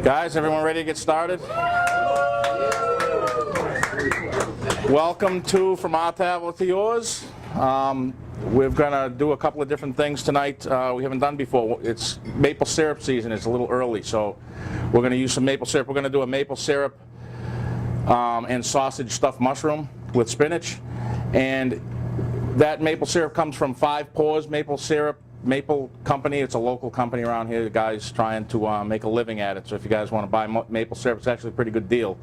Guys, everyone ready to get started? Welcome to From Our Tablet to Yours. We're going to do a couple of different things tonight we haven't done before. It's maple syrup season. It's a little early, so we're going to use some maple syrup. We're going to do a maple syrup and sausage stuffed mushroom with spinach. And that maple syrup comes from Five Paws Maple Syrup Maple Company. It's a local company around here. The guy's trying to make a living at it. So if you guys want to buy maple syrup, it's actually a pretty good deal.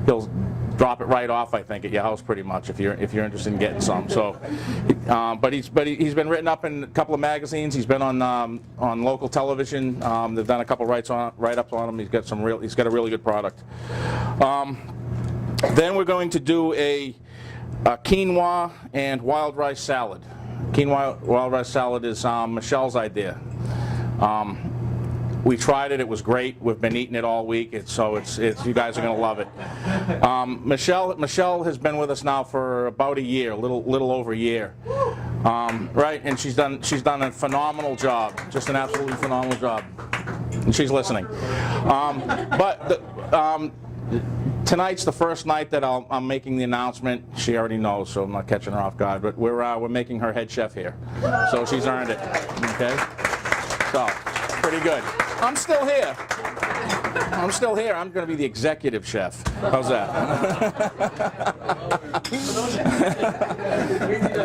He'll drop it right off, I think, at your house pretty much if you're interested in getting some. So, but he's been written up in a couple of magazines. He's been on local television. They've done a couple write-ups on him. He's got a really good product. Then we're going to do a quinoa and wild rice salad. Quinoa wild rice salad is Michelle's idea. We tried it. It was great. We've been eating it all week. So you guys are going to love it. Michelle has been with us now for about a year, a little over a year, right? And she's done a phenomenal job, just an absolutely phenomenal job. And she's listening. Tonight's the first night that I'm making the announcement. She already knows, so I'm not catching her off guard. But we're making her head chef here, so she's earned it. Okay, so pretty good. I'm still here. I'm going to be the executive chef. How's that?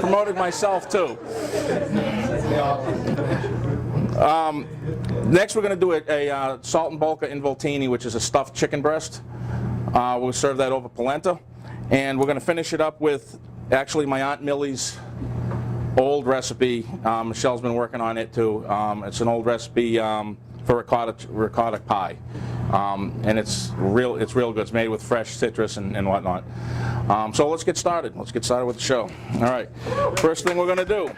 Promoted myself too. Next, we're going to do a salt and bolka involtini, which is a stuffed chicken breast. We'll serve that over polenta, and we're going to finish it up with actually my Aunt Millie's old recipe. Michelle's been working on it too. It's an old recipe for ricotta pie, and it's real good. It's made with fresh citrus and whatnot. So let's get started. Let's get started with the show. All right. First thing we're going to do.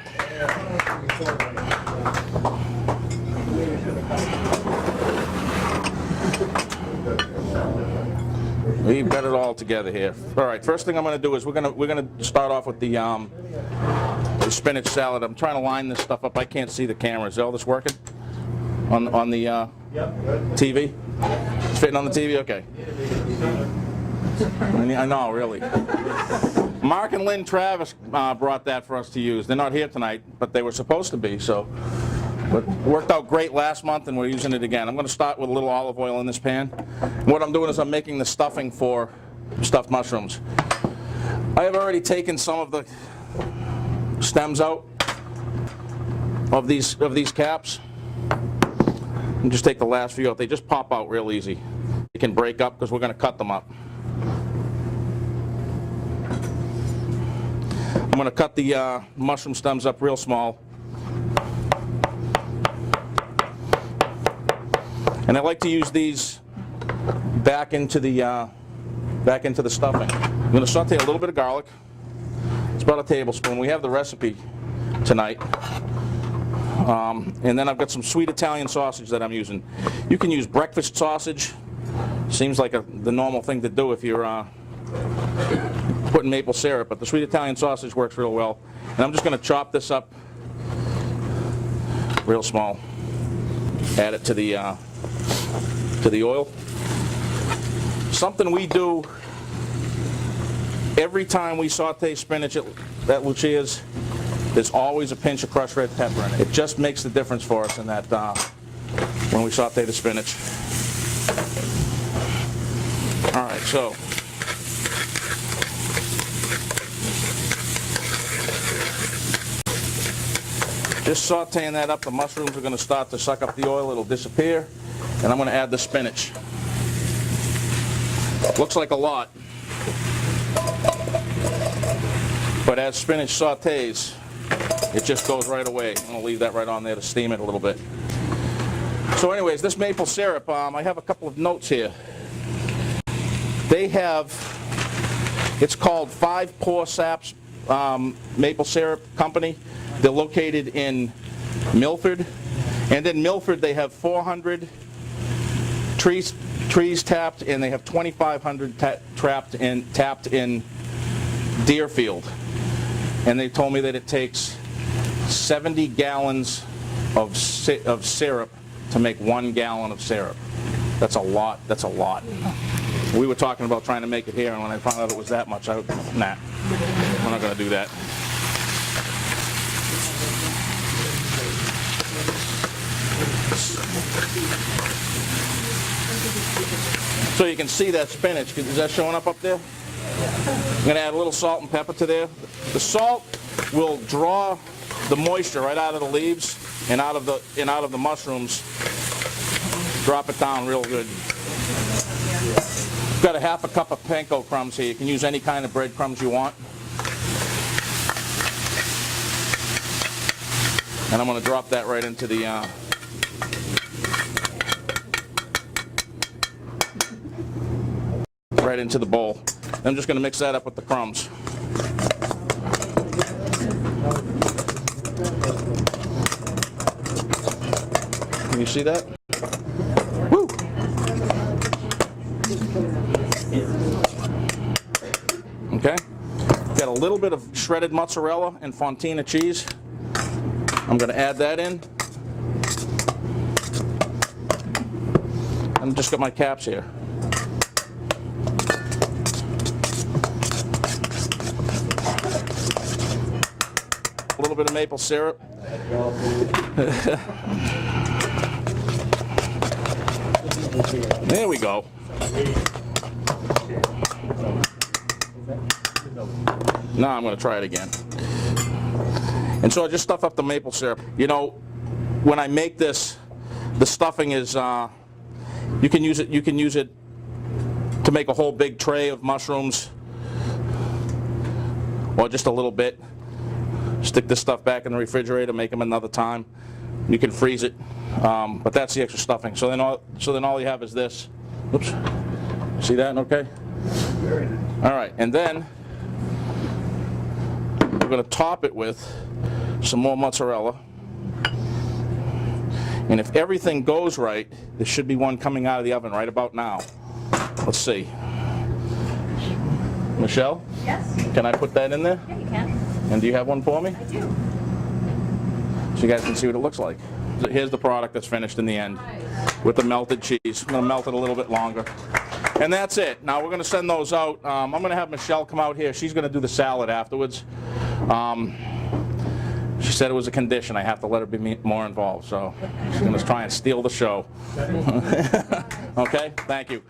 We've got it all together here. All right. First thing I'm going to do is we're going to start off with the spinach salad. I'm trying to line this stuff up. I can't see the camera. Is all this working on the TV? It's fitting on the TV. Okay. I know, really. Mark and Lynn Travis brought that for us to use. They're not here tonight, but they were supposed to be. So. But it worked out great last month, and we're using it again. I'm going to start with a little olive oil in this pan. And what I'm doing is I'm making the stuffing for stuffed mushrooms. I have already taken some of the stems out of these caps. And just take the last few out. They just pop out real easy. They can break up because we're going to cut them up. I'm going to cut the mushroom stems up real small. And I like to use these back into the stuffing. I'm going to saute a little bit of garlic. It's about a tablespoon. We have the recipe tonight. And then I've got some sweet Italian sausage that I'm using. You can use breakfast sausage. Seems like the normal thing to do if you're putting maple syrup, but the sweet Italian sausage works real well. And I'm just going to chop this up real small. Add it to the oil. Something we do every time we saute spinach at Lucia's, there's always a pinch of crushed red pepper in it. It just makes the difference for us in that when we saute the spinach. All right, so just sauteing that up, the mushrooms are going to start to suck up the oil. It'll disappear. And I'm going to add the spinach. Looks like a lot. But as spinach sautés, it just goes right away. I'm going to leave that right on there to steam it a little bit. So anyways, this maple syrup, I have a couple of notes here. It's called Five Paws Maple Syrup Company. They're located in Milford. And in Milford, they have 400 trees tapped, and they have 2,500 tapped in Deerfield. And they told me that it takes 70 gallons of syrup to make 1 gallon of syrup. That's a lot. That's a lot. We were talking about trying to make it here, and when I found out it was that much, nah, we're not going to do that. So you can see that spinach. Is that showing up there? I'm going to add a little salt and pepper to there. The salt will draw the moisture right out of the leaves and out of the mushrooms. Drop it down real good. Got a half a cup of panko crumbs here. You can use any kind of breadcrumbs you want. And I'm going to drop that right into the bowl. I'm just going to mix that up with the crumbs. Can you see that? Woo! Okay. Got a little bit of shredded mozzarella and fontina cheese. I'm going to add that in. I've just got my caps here. A little bit of maple syrup. There we go. Now I'm going to try it again. And so I just stuff up the maple syrup. You know, when I make this, the stuffing is you can use it to make a whole big tray of mushrooms, or just a little bit. Stick this stuff back in the refrigerator, make them another time. You can freeze it, but that's the extra stuffing. So then all you have is this. Oops. See that? Okay. All right, and then we're going to top it with some more mozzarella. And if everything goes right, there should be one coming out of the oven right about now. Let's see. Michelle? Yes. Can I put that in there? Yeah, you can. And do you have one for me? I do. So you guys can see what it looks like. Here's the product that's finished in the end with the melted cheese. I'm going to melt it a little bit longer. And that's it. Now we're going to send those out. I'm going to have Michelle come out here. She's going to do the salad afterwards. She said it was a condition. I have to let her be more involved. So she's going to try and steal the show. Okay? Thank you.